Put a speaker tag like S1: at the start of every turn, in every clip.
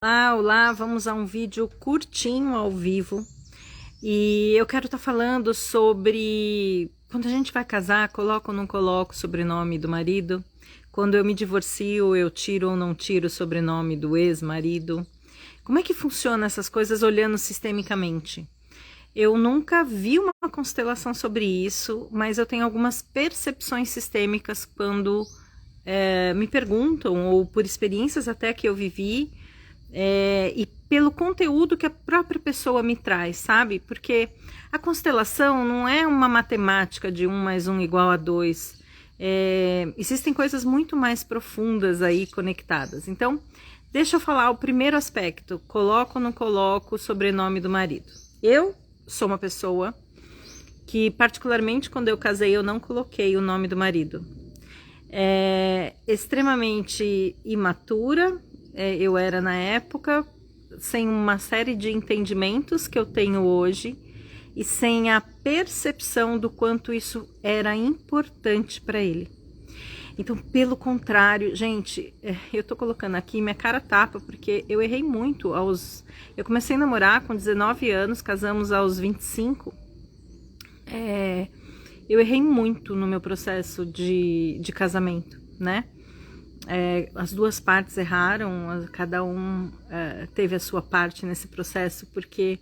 S1: Olá, vamos a um vídeo curtinho ao vivo e eu quero estar falando sobre quando a gente vai casar, coloco ou não coloco o sobrenome do marido, quando eu me divorcio, eu tiro ou não tiro o sobrenome do ex-marido, como é que funciona essas coisas olhando sistemicamente? Eu nunca vi uma constelação sobre isso, mas eu tenho algumas percepções sistêmicas quando me perguntam, ou por experiências até que eu vivi, e pelo conteúdo que a própria pessoa me traz, sabe? Porque a constelação não é uma matemática de 1 mais 1 igual a 2. Existem coisas muito mais profundas aí conectadas. Então, deixa eu falar o primeiro aspecto. Coloco ou não coloco o sobrenome do marido? Eu sou uma pessoa que, particularmente quando eu casei, eu não coloquei o nome do marido. Extremamente imatura, eu era na época, sem uma série de entendimentos que eu tenho hoje e sem a percepção do quanto isso era importante para ele. Então, pelo contrário, gente, eu tô colocando aqui minha cara tapa porque eu errei muito eu comecei a namorar com 19 anos, casamos aos 25. Eu errei muito no meu processo de casamento, né? As duas partes erraram, cada um teve a sua parte nesse processo, porque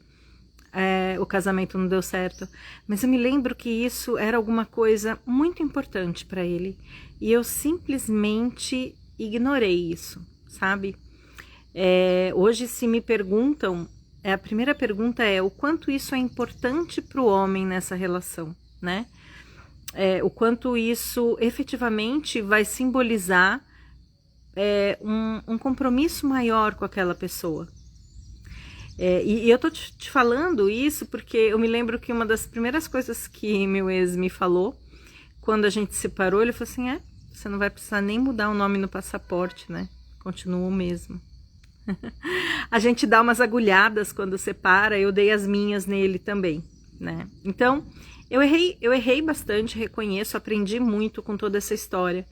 S1: o casamento não deu certo. Mas eu me lembro que isso era alguma coisa muito importante para ele, e eu simplesmente ignorei isso, sabe? Hoje, se me perguntam, a primeira pergunta é o quanto isso é importante para o homem nessa relação, né? O quanto isso efetivamente vai simbolizar um compromisso maior com aquela pessoa. E eu tô te falando isso porque eu me lembro que uma das primeiras coisas que meu ex me falou, quando a gente se separou, ele falou assim, você não vai precisar nem mudar o nome no passaporte, né? Continua o mesmo. A gente dá umas agulhadas quando separa, eu dei as minhas nele também, né? Então, eu errei bastante, reconheço, aprendi muito com toda essa história.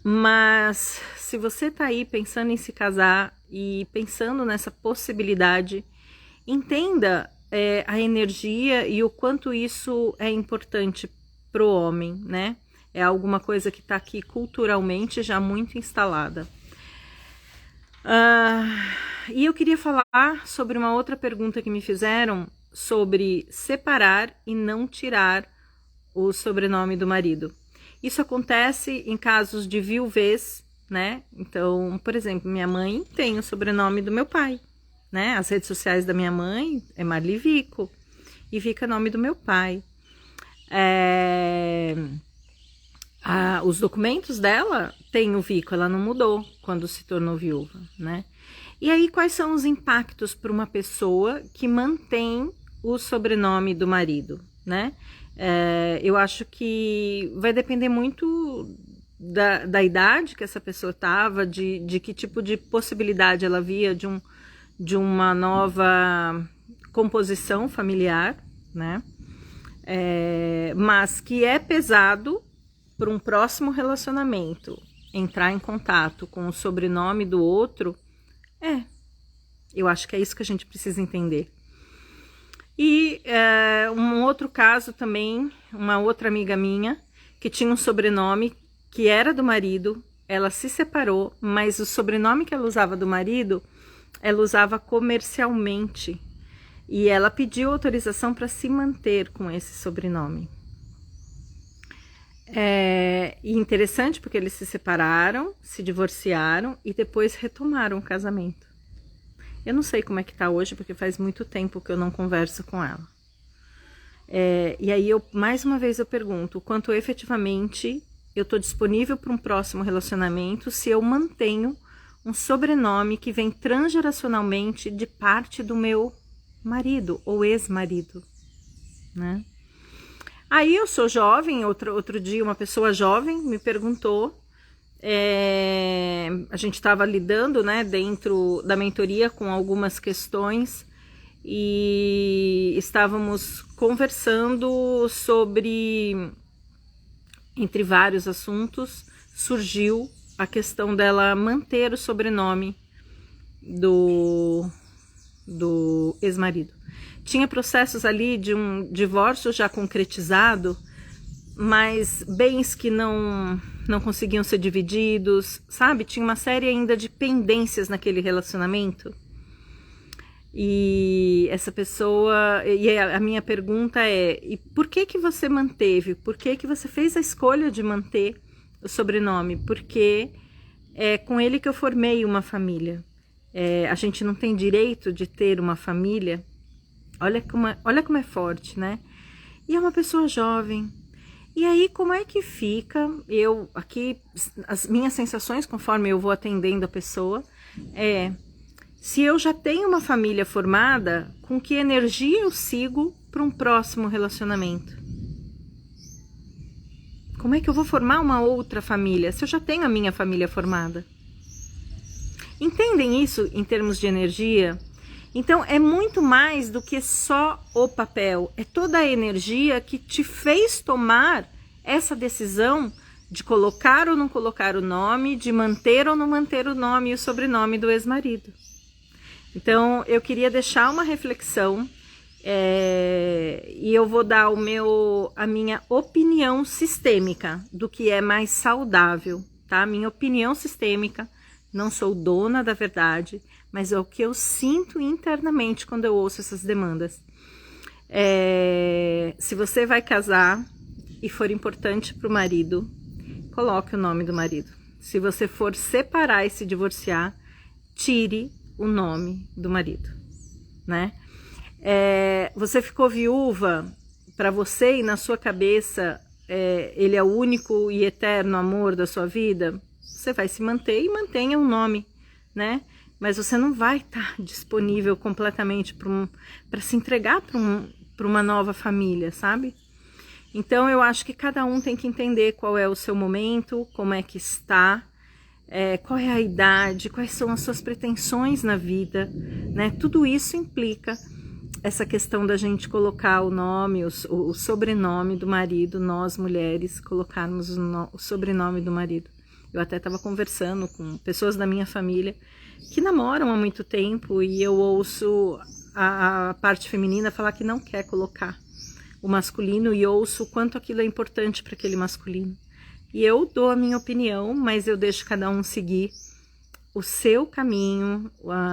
S1: Mas se você tá aí pensando em se casar e pensando nessa possibilidade, entenda a energia e o quanto isso é importante pro homem, né? É alguma coisa que tá aqui culturalmente já muito instalada. E eu queria falar sobre uma outra pergunta que me fizeram sobre separar e não tirar o sobrenome do marido. Isso acontece em casos de viuvez, né? Então, por exemplo, minha mãe tem o sobrenome do meu pai, né? As redes sociais da minha mãe é Marli Vico e fica o nome do meu pai. Os documentos dela tem o Vico, ela não mudou quando se tornou viúva, né? E aí, quais são os impactos para uma pessoa que mantém o sobrenome do marido, né? Eu acho que vai depender muito da idade que essa pessoa estava, de que tipo de possibilidade ela via de uma nova composição familiar, né? Mas que é pesado para um próximo relacionamento entrar em contato com o sobrenome do outro, eu acho que é isso que a gente precisa entender. E um outro caso também, uma outra amiga minha, que tinha um sobrenome que era do marido, ela se separou, mas o sobrenome que ela usava do marido, ela usava comercialmente. E ela pediu autorização para se manter com esse sobrenome. E interessante porque eles se separaram, se divorciaram e depois retomaram o casamento. Eu não sei como é que tá hoje, porque faz muito tempo que eu não converso com ela. E aí, mais uma vez eu pergunto, o quanto efetivamente eu tô disponível para um próximo relacionamento se eu mantenho um sobrenome que vem transgeracionalmente de parte do meu marido ou ex-marido, né? Aí eu sou jovem, outro dia uma pessoa jovem me perguntou, a gente estava lidando, né, dentro da mentoria com algumas questões e estávamos conversando sobre, entre vários assuntos, surgiu a questão dela manter o sobrenome do ex-marido. Tinha processos ali de um divórcio já concretizado, mas bens que não conseguiam ser divididos, sabe? Tinha uma série ainda de pendências naquele relacionamento. E essa pessoa, e a minha pergunta é, e por que que você manteve? Por que que você fez a escolha de manter o sobrenome? Porque é com ele que eu formei uma família. A gente não tem direito de ter uma família. Olha como é forte, né? E é uma pessoa jovem. E aí, como é que fica? As minhas sensações, conforme eu vou atendendo a pessoa, se eu já tenho uma família formada, com que energia eu sigo para um próximo relacionamento? Como é que eu vou formar uma outra família se eu já tenho a minha família formada? Entendem isso em termos de energia? Então, é muito mais do que só o papel. É toda a energia que te fez tomar essa decisão de colocar ou não colocar o nome, de manter ou não manter o nome e o sobrenome do ex-marido. Então, eu queria deixar uma reflexão e eu vou dar a minha opinião sistêmica do que é mais saudável, tá? Minha opinião sistêmica, não sou dona da verdade, mas é o que eu sinto internamente quando eu ouço essas demandas. Se você vai casar e for importante para o marido, coloque o nome do marido. Se você for separar e se divorciar, tire o nome do marido, né? Você ficou viúva, para você e na sua cabeça, ele é o único e eterno amor da sua vida, você vai se manter e mantenha o nome, né? Mas você não vai estar disponível completamente para se entregar para uma nova família, sabe? Então eu acho que cada um tem que entender qual é o seu momento, como é que está, qual é a idade, quais são as suas pretensões na vida, né? Tudo isso implica essa questão da gente colocar o nome, o sobrenome do marido, nós mulheres colocarmos o sobrenome do marido. Eu até estava conversando com pessoas da minha família que namoram há muito tempo e eu ouço a parte feminina falar que não quer colocar o masculino e ouço o quanto aquilo é importante para aquele masculino. E eu dou a minha opinião, mas eu deixo cada um seguir o seu caminho,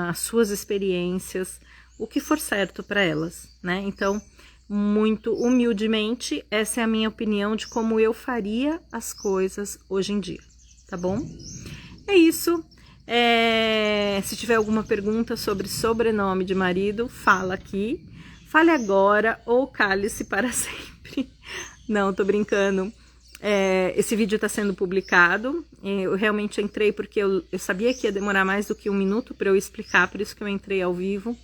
S1: as suas experiências, o que for certo para elas, né? Então, muito humildemente, essa é a minha opinião de como eu faria as coisas hoje em dia, tá bom? É isso. Se tiver alguma pergunta sobre sobrenome de marido, fala aqui. Fale agora ou cale-se para sempre. Não, tô brincando. Esse vídeo está sendo publicado. Eu realmente entrei porque eu sabia que ia demorar mais do que 1 minuto para eu explicar, por isso que eu entrei ao vivo.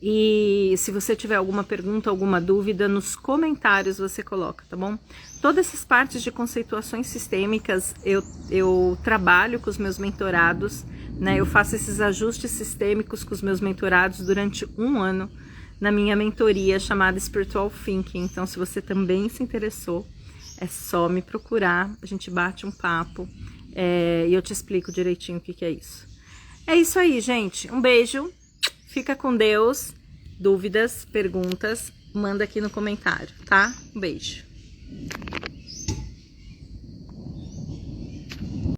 S1: E se você tiver alguma pergunta, alguma dúvida, nos comentários você coloca, tá bom? Todas essas partes de conceituações sistêmicas eu trabalho com os meus mentorados, né? Eu faço esses ajustes sistêmicos com os meus mentorados durante 1 ano na minha mentoria chamada Spiritual Thinking. Então, se você também se interessou, é só me procurar, a gente bate um papo e eu te explico direitinho o que é isso. É isso aí, gente. Um beijo. Fica com Deus. Dúvidas, perguntas, manda aqui no comentário, tá? Um beijo.